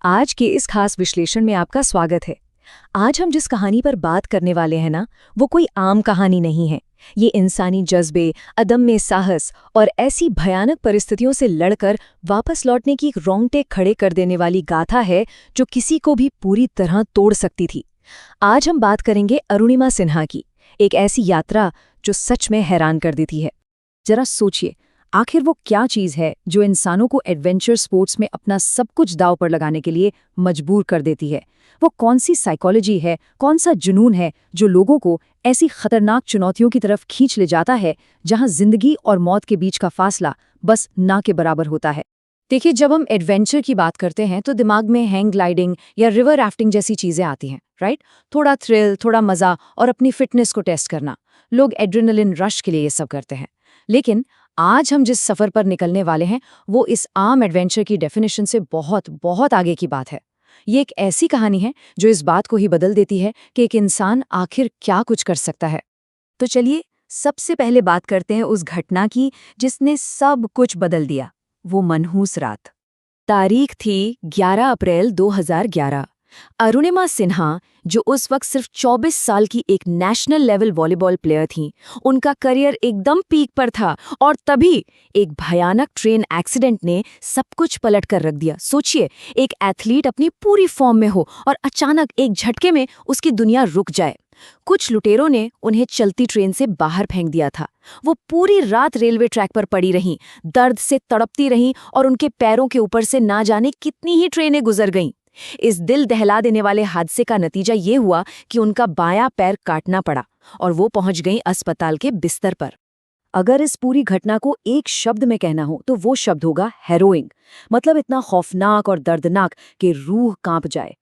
आज के इस खास विश्लेषण में आपका स्वागत है। आज हम जिस कहानी पर बात करने वाले हैं ना, वो कोई आम कहानी नहीं है। ये इंसानी जज्बे, अदम्य साहस और ऐसी भयानक परिस्थितियों से लड़कर वापस लौटने की रोंगटे खड़े कर देने वाली गाथा है जो किसी को भी पूरी तरह तोड़ सकती थी। आज हम बात करेंगे अरुणिमा सिन्हा की, एक ऐसी यात्रा जो सच में हैरान कर देती है। जरा सोचिए, आखिर वो क्या चीज़ है जो इंसानों को एडवेंचर स्पोर्ट्स में अपना सब कुछ दांव पर लगाने के लिए मजबूर कर देती है? वो कौन सी साइकोलॉजी है, कौन सा जुनून है जो लोगों को ऐसी खतरनाक चुनौतियों की तरफ खींच ले जाता है जहां जिंदगी और मौत के बीच का फासला बस ना के बराबर होता है? देखिए, जब हम एडवेंचर की बात करते हैं तो दिमाग में हैंग ग्लाइडिंग या रिवर राफ्टिंग जैसी चीज़ें आती हैं, राइट? थोड़ा थ्रिल, थोड़ा मज़ा और अपनी फिटनेस को टेस्ट करना। लोग एड्रेनलिन रश के लिए ये सब करते हैं। लेकिन आज हम जिस सफ़र पर निकलने वाले हैं वो इस आम एडवेंचर की डेफिनेशन से बहुत बहुत आगे की बात है। ये एक ऐसी कहानी है जो इस बात को ही बदल देती है कि एक इंसान आखिर क्या कुछ कर सकता है। तो चलिए, सबसे पहले बात करते हैं उस घटना की जिसने सब कुछ बदल दिया, वो मनहूस रात। तारीख थी 11 अप्रैल 2011। अरुणिमा सिन्हा, जो उस वक्त सिर्फ 24 साल की एक नेशनल लेवल वॉलीबॉल प्लेयर थीं, उनका करियर एकदम पीक पर था और तभी एक भयानक ट्रेन एक्सीडेंट ने सब कुछ पलट कर रख दिया। सोचिए, एक एथलीट अपनी पूरी फॉर्म में हो और अचानक एक झटके में उसकी दुनिया रुक जाए। कुछ लुटेरों ने उन्हें चलती ट्रेन से बाहर फेंक दिया था। वो पूरी रात रेलवे ट्रैक पर पड़ी रहीं, दर्द से तड़पती रहीं और उनके पैरों के ऊपर से ना जाने कितनी ही ट्रेनें गुजर गईं। इस दिल दहला देने वाले हादसे का नतीजा ये हुआ कि उनका बायां पैर काटना पड़ा और वो पहुंच गईं अस्पताल के बिस्तर पर। अगर इस पूरी घटना को एक शब्द में कहना हो तो वो शब्द होगा हैरोइंग। मतलब इतना खौफनाक और दर्दनाक कि रूह कांप जाए।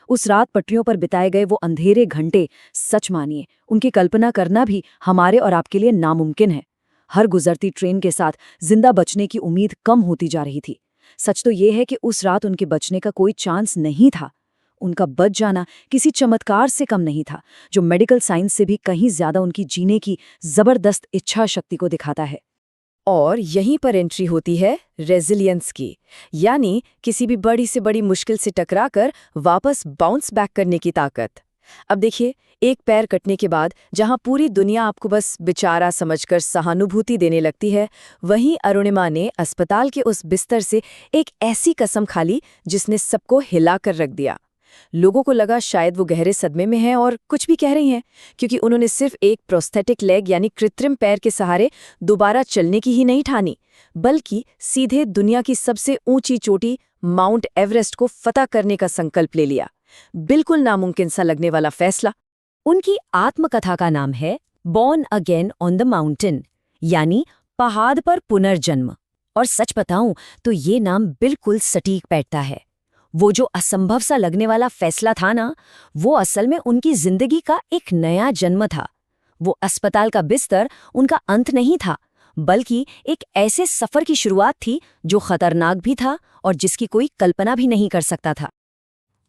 उस रात पटरियों पर बिताए गए वो अंधेरे घंटे, सच मानिए, उनकी कल्पना करना भी हमारे और आपके लिए नामुमकिन है। हर गुजरती ट्रेन के साथ जिंदा बचने की उम्मीद कम होती जा रही थी। सच तो ये है कि उस रात उनके बचने का कोई चांस नहीं था। उनका बच जाना किसी चमत्कार से कम नहीं था, जो मेडिकल साइंस से भी कहीं ज्यादा उनकी जीने की जबरदस्त इच्छा शक्ति को दिखाता है। और यहीं पर एंट्री होती है रेजिलियंस की, यानी किसी भी बड़ी से बड़ी मुश्किल से टकराकर वापस बाउंस बैक करने की ताकत। अब देखिए, एक पैर कटने के बाद जहां पूरी दुनिया आपको बस बेचारा समझकर सहानुभूति देने लगती है, वहीं अरुणिमा ने अस्पताल के उस बिस्तर से एक ऐसी कसम खा ली जिसने सबको हिला कर रख दिया। लोगों को लगा शायद वो गहरे सदमे में हैं और कुछ भी कह रही हैं, क्योंकि उन्होंने सिर्फ एक प्रोस्थेटिक लेग यानी कृत्रिम पैर के सहारे दोबारा चलने की ही नहीं ठानी, बल्कि सीधे दुनिया की सबसे ऊंची चोटी माउंट एवरेस्ट को फतह करने का संकल्प ले लिया। बिल्कुल नामुमकिन सा लगने वाला फैसला। उनकी आत्मकथा का नाम है born again on the mountain, यानी पहाड़ पर पुनर्जन्म। और सच बताऊं तो ये नाम बिल्कुल सटीक बैठता है। वो जो असंभव सा लगने वाला फैसला था ना, वो असल में उनकी जिंदगी का एक नया जन्म था। वो अस्पताल का बिस्तर उनका अंत नहीं था, बल्कि एक ऐसे सफर की शुरुआत थी जो खतरनाक भी था और जिसकी कोई कल्पना भी नहीं कर सकता था।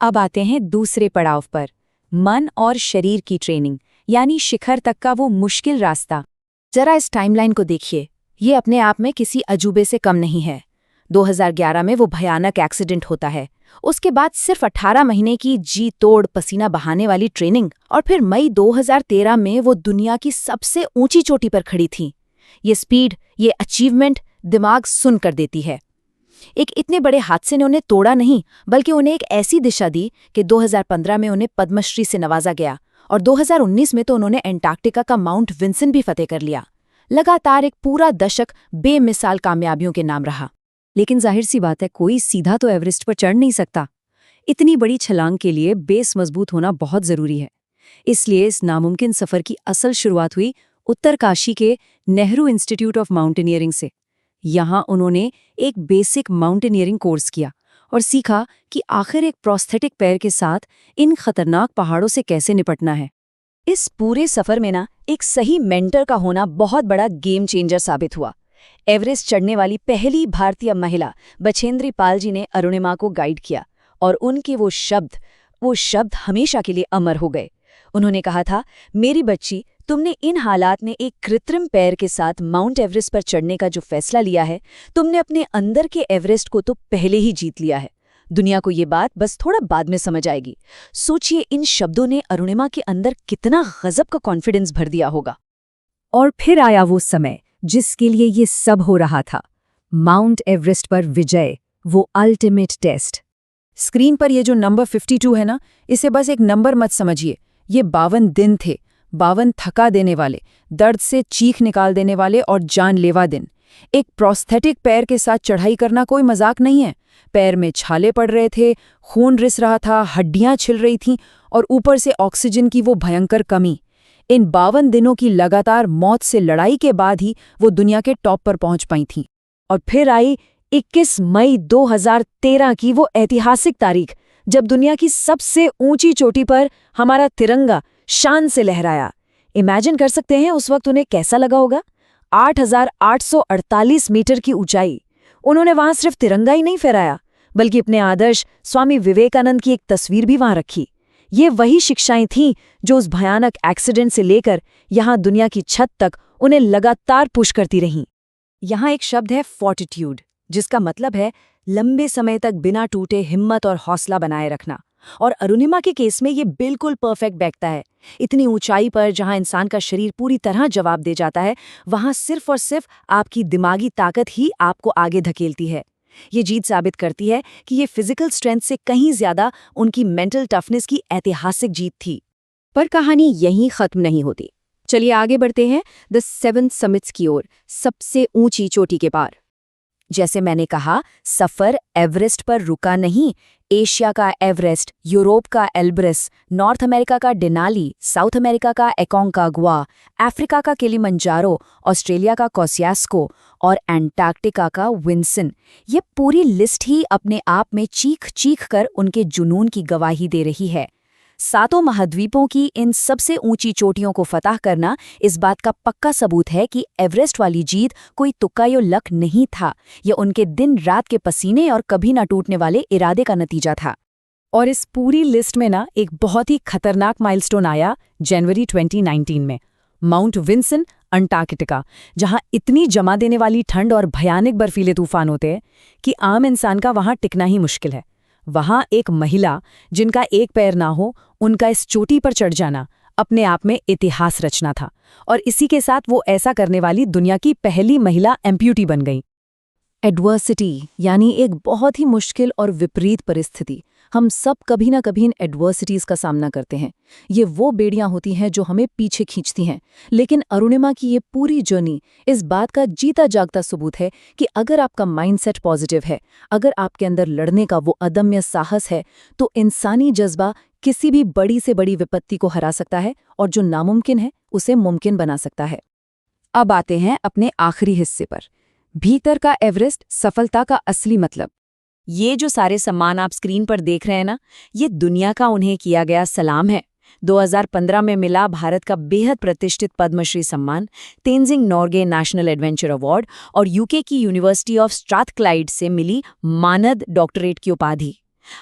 अब आते हैं दूसरे पड़ाव पर, मन और शरीर की ट्रेनिंग, यानी शिखर तक का वो मुश्किल रास्ता। जरा इस टाइमलाइन को देखिए, ये अपने आप में किसी अजूबे से कम नहीं है। 2011 में वो भयानक एक्सीडेंट होता है। उसके बाद सिर्फ 18 महीने की जी तोड़ पसीना बहाने वाली ट्रेनिंग, और फिर मई 2013 में वो दुनिया की सबसे ऊंची चोटी पर खड़ी थी। ये स्पीड, ये अचीवमेंट दिमाग सुन कर देती है। एक इतने बड़े हादसे ने उन्हें तोड़ा नहीं, बल्कि उन्हें एक ऐसी दिशा दी कि 2015 में उन्हें पद्मश्री से नवाजा गया और 2019 में तो उन्होंने एंटार्क्टिका का माउंट विंसन भी फतेह कर लिया। लगातार एक पूरा दशक बेमिसाल कामयाबियों के नाम रहा। लेकिन जाहिर सी बात है, कोई सीधा तो एवरेस्ट पर चढ़ नहीं सकता। इतनी बड़ी छलांग के लिए बेस मजबूत होना बहुत जरूरी है। इसलिए इस नामुमकिन सफर की असल शुरुआत हुई उत्तरकाशी के नेहरू इंस्टीट्यूट ऑफ माउंटेनियरिंग से। यहाँ उन्होंने एक बेसिक माउंटेनियरिंग कोर्स किया और सीखा कि आखिर एक प्रोस्थेटिक पैर के साथ इन खतरनाक पहाड़ों से कैसे निपटना है। इस पूरे सफर में ना, एक सही मेंटर का होना बहुत बड़ा गेम चेंजर साबित हुआ। एवरेस्ट चढ़ने वाली पहली भारतीय महिला बछेंद्री पाल जी ने अरुणिमा को गाइड किया और उनके वो शब्द हमेशा के लिए अमर हो गए। उन्होंने कहा था, मेरी बच्ची, तुमने इन हालात में एक कृत्रिम पैर के साथ माउंट एवरेस्ट पर चढ़ने का जो फैसला लिया है, तुमने अपने अंदर के एवरेस्ट को तो पहले ही जीत लिया है। दुनिया को ये बात बस थोड़ा बाद में समझ आएगी। सोचिए इन शब्दों ने अरुणिमा के अंदर कितना गजब का कॉन्फिडेंस भर दिया होगा। और फिर आया वो समय जिसके लिए ये सब हो रहा था, माउंट एवरेस्ट पर विजय, वो अल्टीमेट टेस्ट। स्क्रीन पर ये जो नंबर 52 है ना, इसे बस एक नंबर मत समझिए। ये 52 दिन थे, 52 थका देने वाले, दर्द से चीख निकाल देने वाले और जानलेवा दिन। एक प्रोस्थेटिक पैर के साथ चढ़ाई करना कोई मजाक नहीं है। पैर में छाले पड़ रहे थे, खून रिस रहा था, हड्डियां छिल रही थीं और ऊपर से ऑक्सीजन की वो भयंकर कमी। इन 52 दिनों की लगातार मौत से लड़ाई के बाद ही वो दुनिया के टॉप पर पहुंच पाई थीं। और फिर आई 21 मई 2013 की वो ऐतिहासिक तारीख, जब दुनिया की सबसे ऊंची चोटी पर हमारा तिरंगा शान से लहराया। इमेजिन कर सकते हैं उस वक्त उन्हें कैसा लगा होगा। 8,848 मीटर की ऊंचाई। उन्होंने वहां सिर्फ तिरंगा ही नहीं फहराया, बल्कि अपने आदर्श स्वामी विवेकानंद की एक तस्वीर भी वहां रखी। ये वही शिक्षाएं थीं जो उस भयानक एक्सीडेंट से लेकर यहां दुनिया की छत तक उन्हें लगातार पुश करती रहीं। यहाँ एक शब्द है फॉर्टिट्यूड, जिसका मतलब है लंबे समय तक बिना टूटे हिम्मत और हौसला बनाए रखना। और अरुणिमा के केस में ये बिल्कुल परफेक्ट बैठता है। इतनी ऊंचाई पर जहां इंसान का शरीर पूरी तरह जवाब दे जाता है, वहां सिर्फ और सिर्फ आपकी दिमागी ताकत ही आपको आगे धकेलती है। ये जीत साबित करती है कि ये फिजिकल स्ट्रेंथ से कहीं ज्यादा उनकी मेंटल टफनेस की ऐतिहासिक जीत थी। पर कहानी यहीं खत्म नहीं होती। चलिए आगे बढ़ते हैं द 7 समिट्स की ओर, सबसे ऊंची चोटी के पार। जैसे मैंने कहा, सफर एवरेस्ट पर रुका नहीं। एशिया का एवरेस्ट, यूरोप का एल्ब्रस, नॉर्थ अमेरिका का डेनाली, साउथ अमेरिका का एकोंकागुआ, अफ्रीका का किलिमंजारो, ऑस्ट्रेलिया का कोसियास्को और एंटार्क्टिका का विंसन। ये पूरी लिस्ट ही अपने आप में चीख चीख कर उनके जुनून की गवाही दे रही है। 7 महाद्वीपों की इन सबसे ऊंची चोटियों को फतह करना इस बात का पक्का सबूत है कि एवरेस्ट वाली जीत कोई तुक्का यो लक नहीं था। यह उनके दिन रात के पसीने और कभी ना टूटने वाले इरादे का नतीजा था। और इस पूरी लिस्ट में ना एक बहुत ही खतरनाक माइलस्टोन आया जनवरी 2019 में, माउंट विंसन, अंटार्कटिका, जहां इतनी जमा देने वाली ठंड और भयानक बर्फीले तूफान होते हैं कि आम इंसान का वहां टिकना ही मुश्किल है। वहां एक महिला जिनका एक पैर ना हो, उनका इस चोटी पर चढ़ जाना अपने आप में इतिहास रचना था। और इसी के साथ वो ऐसा करने वाली दुनिया की पहली महिला एम्प्यूटी बन गई। एडवर्सिटी यानी एक बहुत ही मुश्किल और विपरीत परिस्थिति। हम सब कभी ना कभी इन एडवर्सिटीज का सामना करते हैं। ये वो बेड़ियां होती हैं जो हमें पीछे खींचती हैं। लेकिन अरुणिमा की ये पूरी जर्नी इस बात का जीता जागता सबूत है कि अगर आपका माइंडसेट पॉजिटिव है, अगर आपके अंदर लड़ने का वो अदम्य साहस है, तो इंसानी जज्बा किसी भी बड़ी से बड़ी विपत्ति को हरा सकता है और जो नामुमकिन है उसे मुमकिन बना सकता है। अब आते हैं अपने आखिरी हिस्से पर, भीतर का एवरेस्ट, सफलता का असली मतलब। ये जो सारे सम्मान आप स्क्रीन पर देख रहे हैं ना, ये दुनिया का उन्हें किया गया सलाम है। 2015 में मिला भारत का बेहद प्रतिष्ठित पद्मश्री सम्मान, Tenzing Norgay national adventure award और यूके की यूनिवर्सिटी ऑफ स्ट्राथक्लाइड से मिली मानद डॉक्टरेट की उपाधि।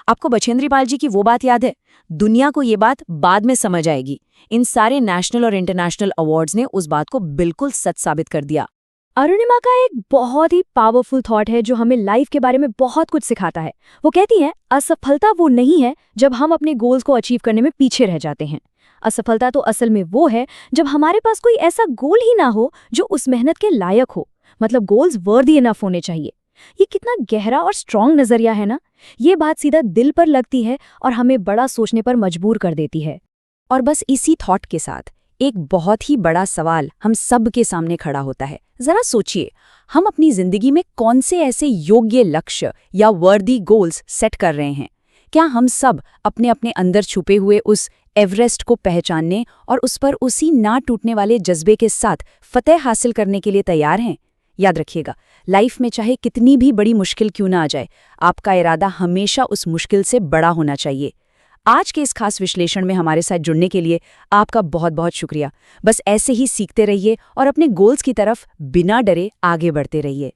आपको बछेंद्री पाल जी की वो बात याद है? दुनिया को ये बात बाद में समझ आएगी। इन सारे नेशनल और इंटरनेशनल अवार्ड्स ने उस बात को बिल्कुल सच साबित कर दिया। अरुणिमा का एक बहुत ही पावरफुल थॉट है जो हमें लाइफ के बारे में बहुत कुछ सिखाता है। वो कहती हैं, असफलता वो नहीं है जब हम अपने गोल्स को अचीव करने में पीछे रह जाते हैं। असफलता तो असल में वो है जब हमारे पास कोई ऐसा गोल ही ना हो जो उस मेहनत के लायक हो। मतलब गोल्स वर्दी इनफ होने चाहिए। ये कितना गहरा और स्ट्रॉन्ग नजरिया है ना। ये बात सीधा दिल पर लगती है और हमें बड़ा सोचने पर मजबूर कर देती है। और बस इसी थॉट के साथ एक बहुत ही बड़ा सवाल हम सब के सामने खड़ा होता है। जरा सोचिए, हम अपनी जिंदगी में कौन से ऐसे योग्य लक्ष्य या वर्दी गोल्स सेट कर रहे हैं? क्या हम सब अपने अपने अंदर छुपे हुए उस एवरेस्ट को पहचानने और उस पर उसी ना टूटने वाले जज्बे के साथ फतेह हासिल करने के लिए तैयार हैं? याद रखिएगा, लाइफ में चाहे कितनी भी बड़ी मुश्किल क्यों ना आ जाए, आपका इरादा हमेशा उस मुश्किल से बड़ा होना चाहिए। आज के इस खास विश्लेषण में हमारे साथ जुड़ने के लिए आपका बहुत बहुत शुक्रिया। बस ऐसे ही सीखते रहिए और अपने गोल्स की तरफ बिना डरे आगे बढ़ते रहिए।